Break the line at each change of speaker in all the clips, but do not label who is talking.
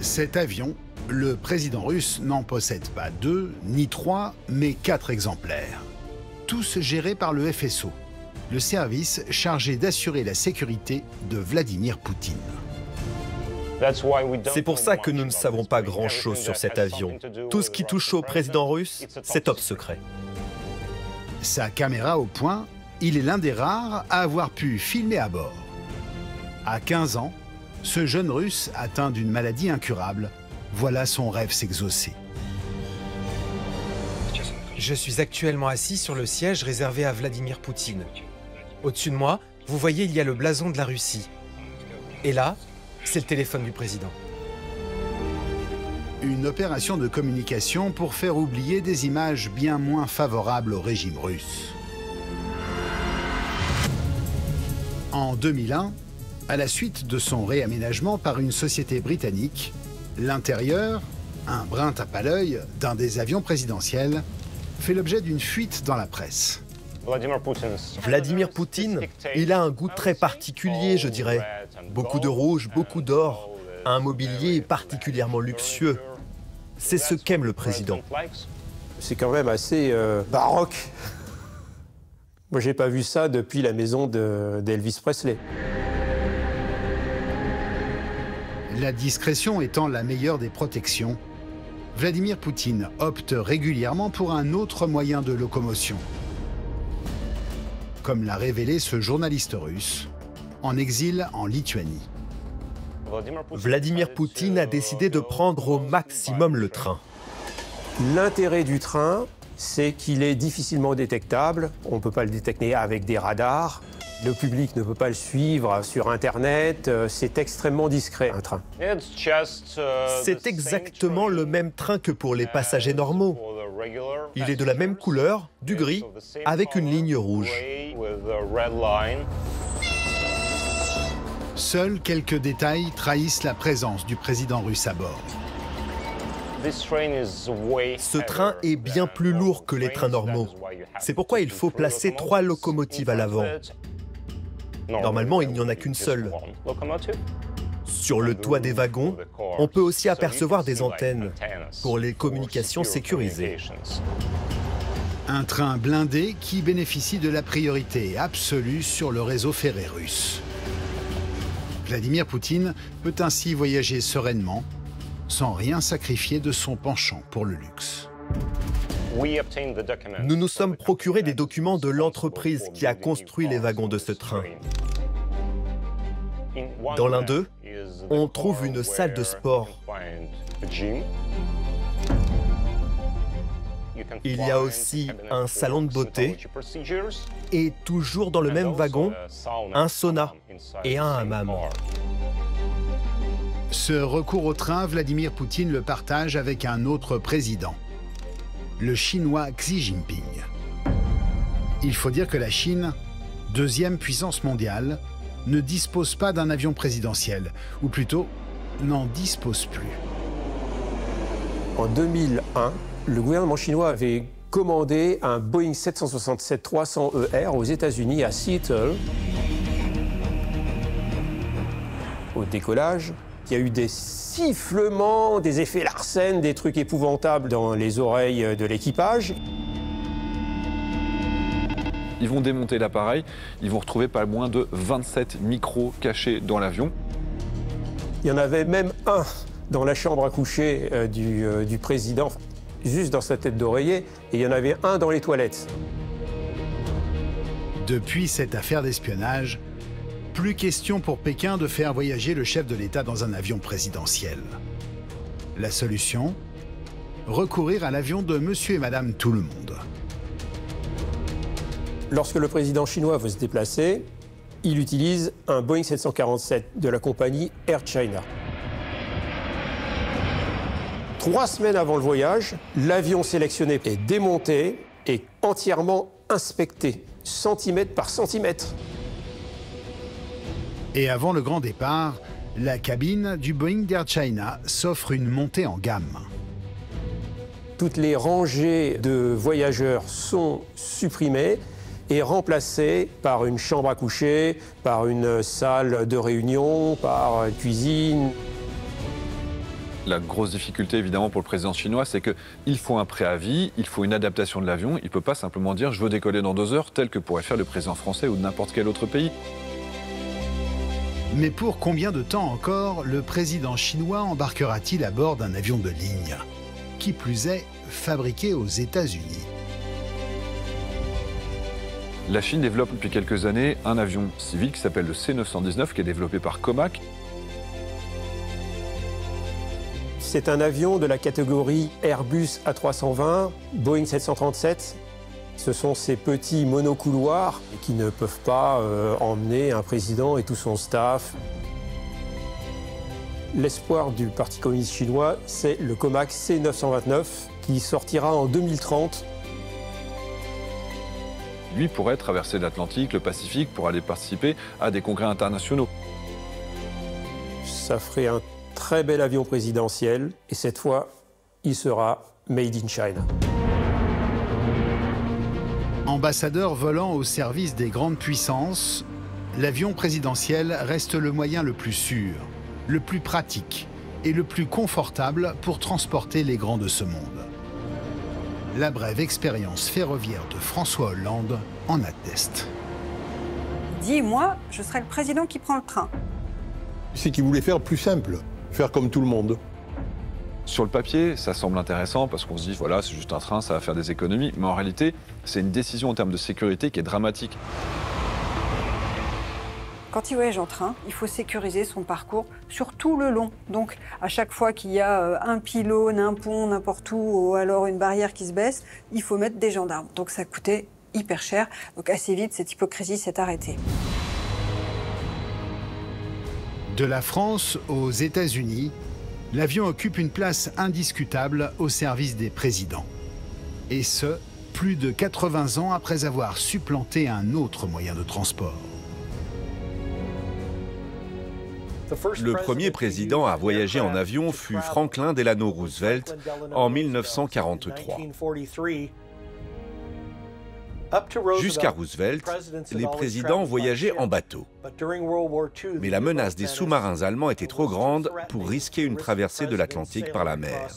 Cet avion, le président russe n'en possède pas 2 ni 3, mais 4 exemplaires. Tous gérés par le FSO, le service chargé d'assurer la sécurité de Vladimir Poutine.
C'est pour ça que nous ne savons pas grand-chose sur cet avion. Tout ce qui touche au président russe, c'est top secret.
Sa caméra au point, il est l'un des rares à avoir pu filmer à bord. À 15 ans, ce jeune Russe atteint d'une maladie incurable, voilà son rêve s'exaucer.
Je suis actuellement assis sur le siège réservé à Vladimir Poutine. Au-dessus de moi, vous voyez, il y a le blason de la Russie. Et là, c'est le téléphone du président.
Une opération de communication pour faire oublier des images bien moins favorables au régime russe. En 2001, à la suite de son réaménagement par une société britannique, l'intérieur, un brin tape à l'œil d'un des avions présidentiels, fait l'objet d'une fuite dans la presse.
Vladimir Poutine, il a un goût très particulier, je dirais. Beaucoup de rouge, beaucoup d'or, un mobilier particulièrement luxueux. C'est ce qu'aime le président.
C'est quand même assez baroque. Moi, j'ai pas vu ça depuis la maison d'Elvis Presley.
La discrétion étant la meilleure des protections, Vladimir Poutine opte régulièrement pour un autre moyen de locomotion. Comme l'a révélé ce journaliste russe, en exil en Lituanie.
Vladimir Poutine a décidé de prendre au maximum le train.
L'intérêt du train, c'est qu'il est difficilement détectable. On ne peut pas le détecter avec des radars. Le public ne peut pas le suivre sur Internet. C'est extrêmement discret, un train.
C'est exactement le même train que pour les passagers normaux. Il est de la même couleur, du gris, avec une ligne rouge.
Seuls quelques détails trahissent la présence du président russe à bord.
Ce train est bien plus lourd que les trains normaux. C'est pourquoi il faut placer 3 locomotives à l'avant. Normalement, il n'y en a qu'une seule. Sur le toit des wagons, on peut aussi apercevoir des antennes pour les communications sécurisées.
Un train blindé qui bénéficie de la priorité absolue sur le réseau ferré russe. Vladimir Poutine peut ainsi voyager sereinement, sans rien sacrifier de son penchant pour le luxe.
Nous nous sommes procurés des documents de l'entreprise qui a construit les wagons de ce train. Dans l'un d'eux, on trouve une salle de sport. Il y a aussi un salon de beauté et toujours dans le même wagon, un sauna et un hammam.
Ce recours au train, Vladimir Poutine le partage avec un autre président, le Chinois Xi Jinping. Il faut dire que la Chine, deuxième puissance mondiale, ne dispose pas d'un avion présidentiel, ou plutôt, n'en dispose plus.
En 2001, le gouvernement chinois avait commandé un Boeing 767-300ER aux États-Unis, à Seattle. Au décollage, il y a eu des sifflements, des effets Larsen, des trucs épouvantables dans les oreilles de l'équipage.
Ils vont démonter l'appareil, ils vont retrouver pas moins de 27 micros cachés dans l'avion.
Il y en avait même un dans la chambre à coucher du président, juste dans sa tête d'oreiller, et il y en avait un dans les toilettes.
Depuis cette affaire d'espionnage, plus question pour Pékin de faire voyager le chef de l'État dans un avion présidentiel. La solution ? Recourir à l'avion de monsieur et madame tout le monde.
Lorsque le président chinois veut se déplacer, il utilise un Boeing 747 de la compagnie Air China. 3 semaines avant le voyage, l'avion sélectionné est démonté et entièrement inspecté, centimètre par centimètre.
Et avant le grand départ, la cabine du Boeing d'Air China s'offre une montée en gamme.
Toutes les rangées de voyageurs sont supprimées et remplacées par une chambre à coucher, par une salle de réunion, par une cuisine.
La grosse difficulté, évidemment, pour le président chinois, c'est qu'il faut un préavis, il faut une adaptation de l'avion. Il ne peut pas simplement dire « je veux décoller dans 2 heures », tel que pourrait faire le président français ou de n'importe quel autre pays.
Mais pour combien de temps encore le président chinois embarquera-t-il à bord d'un avion de ligne? Qui plus est, fabriqué aux États-Unis.
La Chine développe depuis quelques années un avion civil qui s'appelle le C919, qui est développé par Comac.
C'est un avion de la catégorie Airbus A320, Boeing 737. Ce sont ces petits monocouloirs qui ne peuvent pas emmener un président et tout son staff. L'espoir du Parti communiste chinois, c'est le Comac C929 qui sortira en 2030.
Lui pourrait traverser l'Atlantique, le Pacifique, pour aller participer à des congrès internationaux.
Ça ferait un très bel avion présidentiel, et cette fois, il sera made in China.
Ambassadeur volant au service des grandes puissances, l'avion présidentiel reste le moyen le plus sûr, le plus pratique et le plus confortable pour transporter les grands de ce monde. La brève expérience ferroviaire de François Hollande en atteste.
Dis-moi, je serai le président qui prend le train.
C'est qu'il voulait faire plus simple, faire comme tout le monde.
Sur le papier, ça semble intéressant parce qu'on se dit, voilà, c'est juste un train, ça va faire des économies. Mais en réalité, c'est une décision en termes de sécurité qui est dramatique.
Quand il voyage en train, il faut sécuriser son parcours sur tout le long. Donc, à chaque fois qu'il y a un pylône, un pont, n'importe où, ou alors une barrière qui se baisse, il faut mettre des gendarmes. Donc, ça coûtait hyper cher. Donc, assez vite, cette hypocrisie s'est arrêtée.
De la France aux États-Unis, l'avion occupe une place indiscutable au service des présidents. Et ce, plus de 80 ans après avoir supplanté un autre moyen de transport.
Le premier président à voyager en avion fut Franklin Delano Roosevelt en 1943. Jusqu'à Roosevelt, les présidents voyageaient en bateau. Mais la menace des sous-marins allemands était trop grande pour risquer une traversée de l'Atlantique par la mer.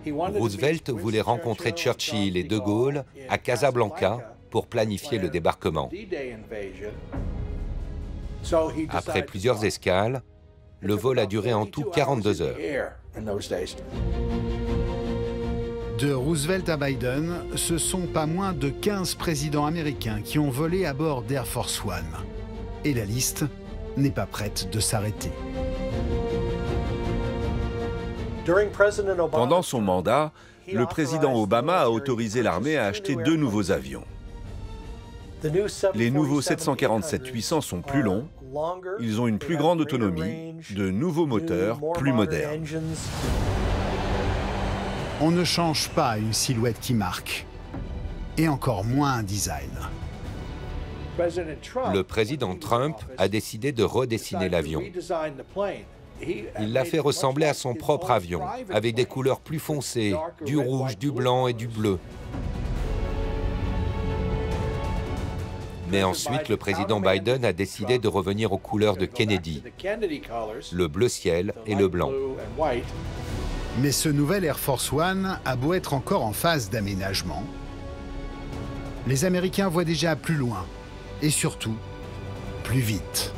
Roosevelt voulait rencontrer Churchill et De Gaulle à Casablanca pour planifier le débarquement. Après plusieurs escales, le vol a duré en tout 42 heures.
De Roosevelt à Biden, ce sont pas moins de 15 présidents américains qui ont volé à bord d'Air Force One. Et la liste n'est pas prête de s'arrêter.
Pendant son mandat, le président Obama a autorisé l'armée à acheter 2 nouveaux avions. Les nouveaux 747-800 sont plus longs, ils ont une plus grande autonomie, de nouveaux moteurs plus modernes.
On ne change pas une silhouette qui marque, et encore moins un design.
Le président Trump a décidé de redessiner l'avion. Il l'a fait ressembler à son propre avion, avec des couleurs plus foncées, du rouge, du blanc et du bleu. Mais ensuite, le président Biden a décidé de revenir aux couleurs de Kennedy, le bleu ciel et le blanc.
Mais ce nouvel Air Force One a beau être encore en phase d'aménagement, les Américains voient déjà plus loin et surtout plus vite.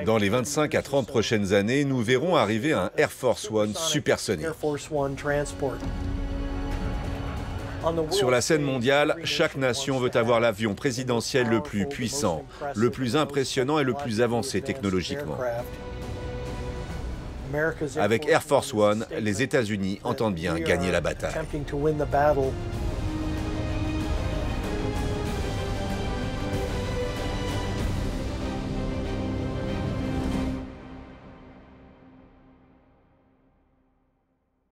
Dans les 25 à 30 prochaines années, nous verrons arriver un Air Force One supersonique. Sur la scène mondiale, chaque nation veut avoir l'avion présidentiel le plus puissant, le plus impressionnant et le plus avancé technologiquement. Avec Air Force One, les États-Unis entendent bien gagner la bataille.